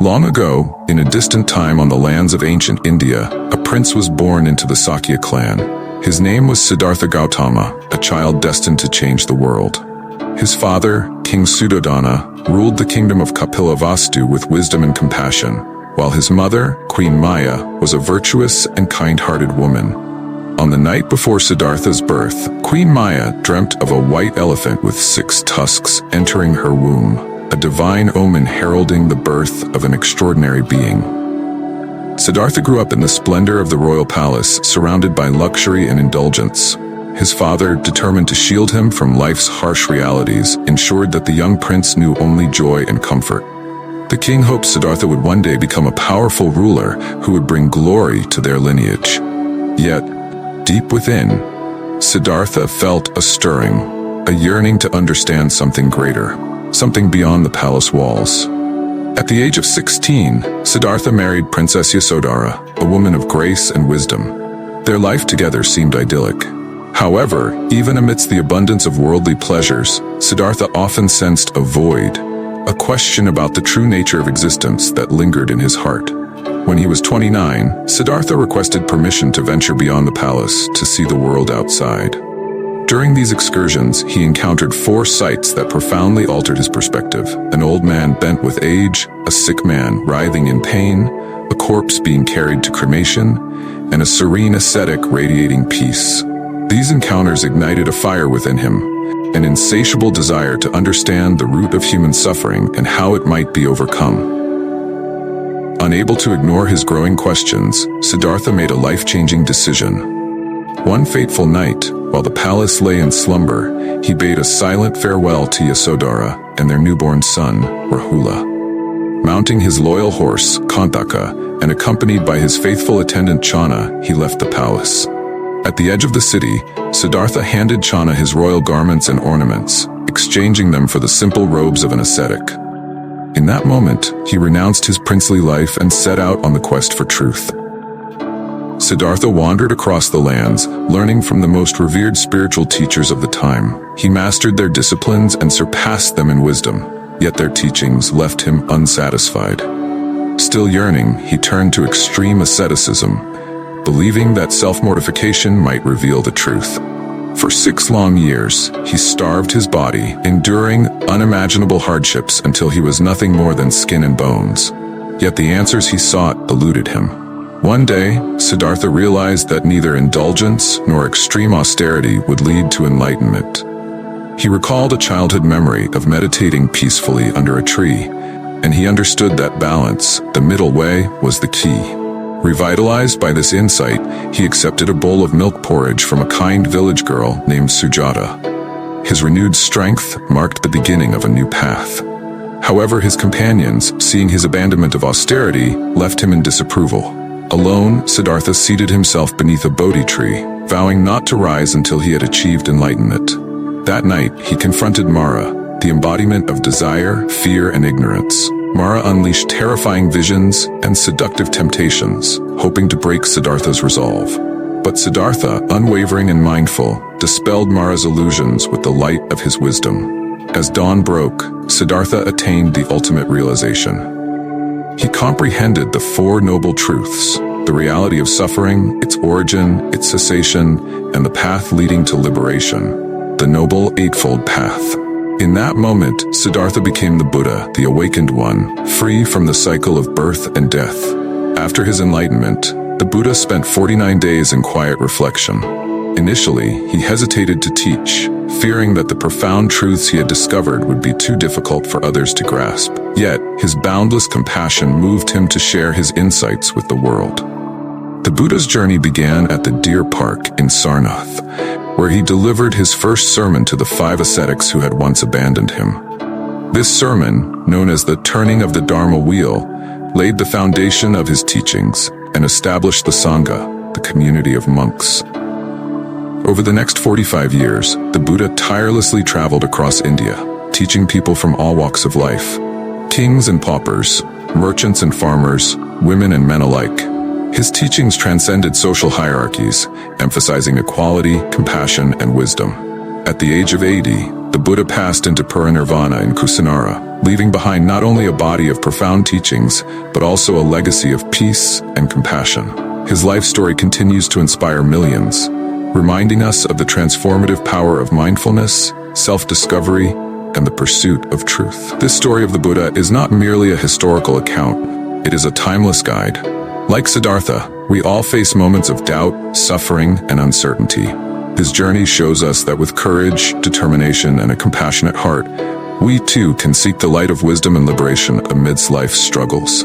Long ago, in a distant time on the lands of ancient India, a prince was born into the Sakya clan. His name was Siddhartha Gautama, a child destined to change the world. His father, King Suddhodana, ruled the kingdom of Kapilavastu with wisdom and compassion, while his mother, Queen Maya, was a virtuous and kind-hearted woman. On the night before Siddhartha's birth, Queen Maya dreamt of a white elephant with 6 tusks entering her womb, a divine omen heralding the birth of an extraordinary being. Siddhartha grew up in the splendor of the royal palace, surrounded by luxury and indulgence. His father, determined to shield him from life's harsh realities, ensured that the young prince knew only joy and comfort. The king hoped Siddhartha would one day become a powerful ruler who would bring glory to their lineage. Yet, deep within, Siddhartha felt a stirring, a yearning to understand something greater, something beyond the palace walls. At the age of 16, Siddhartha married Princess Yasodhara, a woman of grace and wisdom. Their life together seemed idyllic. However, even amidst the abundance of worldly pleasures, Siddhartha often sensed a void, a question about the true nature of existence that lingered in his heart. When he was 29, Siddhartha requested permission to venture beyond the palace to see the world outside. During these excursions, he encountered 4 sights that profoundly altered his perspective: an old man bent with age, a sick man writhing in pain, a corpse being carried to cremation, and a serene ascetic radiating peace. These encounters ignited a fire within him, an insatiable desire to understand the root of human suffering and how it might be overcome. Unable to ignore his growing questions, Siddhartha made a life-changing decision. One fateful night, while the palace lay in slumber, he bade a silent farewell to Yasodhara and their newborn son, Rahula. Mounting his loyal horse, Kantaka, and accompanied by his faithful attendant Channa, he left the palace. At the edge of the city, Siddhartha handed Channa his royal garments and ornaments, exchanging them for the simple robes of an ascetic. In that moment, he renounced his princely life and set out on the quest for truth. Siddhartha wandered across the lands, learning from the most revered spiritual teachers of the time. He mastered their disciplines and surpassed them in wisdom, yet their teachings left him unsatisfied. Still yearning, he turned to extreme asceticism, believing that self-mortification might reveal the truth. For 6 long years, he starved his body, enduring unimaginable hardships until he was nothing more than skin and bones. Yet the answers he sought eluded him. One day, Siddhartha realized that neither indulgence nor extreme austerity would lead to enlightenment. He recalled a childhood memory of meditating peacefully under a tree, and he understood that balance, the middle way, was the key. Revitalized by this insight, he accepted a bowl of milk porridge from a kind village girl named Sujata. His renewed strength marked the beginning of a new path. However, his companions, seeing his abandonment of austerity, left him in disapproval. Alone, Siddhartha seated himself beneath a Bodhi tree, vowing not to rise until he had achieved enlightenment. That night, he confronted Mara, the embodiment of desire, fear, and ignorance. Mara unleashed terrifying visions and seductive temptations, hoping to break Siddhartha's resolve. But Siddhartha, unwavering and mindful, dispelled Mara's illusions with the light of his wisdom. As dawn broke, Siddhartha attained the ultimate realization. He comprehended the 4 noble truths: the reality of suffering, its origin, its cessation, and the path leading to liberation, the Noble Eightfold Path. In that moment, Siddhartha became the Buddha, the awakened one, free from the cycle of birth and death. After his enlightenment, the Buddha spent 49 days in quiet reflection. Initially, he hesitated to teach, fearing that the profound truths he had discovered would be too difficult for others to grasp. Yet, his boundless compassion moved him to share his insights with the world. The Buddha's journey began at the Deer Park in Sarnath, where he delivered his first sermon to the 5 ascetics who had once abandoned him. This sermon, known as the Turning of the Dharma Wheel, laid the foundation of his teachings and established the Sangha, the community of monks. Over the next 45 years, the Buddha tirelessly traveled across India, teaching people from all walks of life: kings and paupers, merchants and farmers, women and men alike. His teachings transcended social hierarchies, emphasizing equality, compassion, and wisdom. At the age of 80, the Buddha passed into parinirvana in Kusinara, leaving behind not only a body of profound teachings, but also a legacy of peace and compassion. His life story continues to inspire millions, reminding us of the transformative power of mindfulness, self-discovery, and the pursuit of truth. This story of the Buddha is not merely a historical account, it is a timeless guide. Like Siddhartha, we all face moments of doubt, suffering, and uncertainty. His journey shows us that with courage, determination, and a compassionate heart, we too can seek the light of wisdom and liberation amidst life's struggles.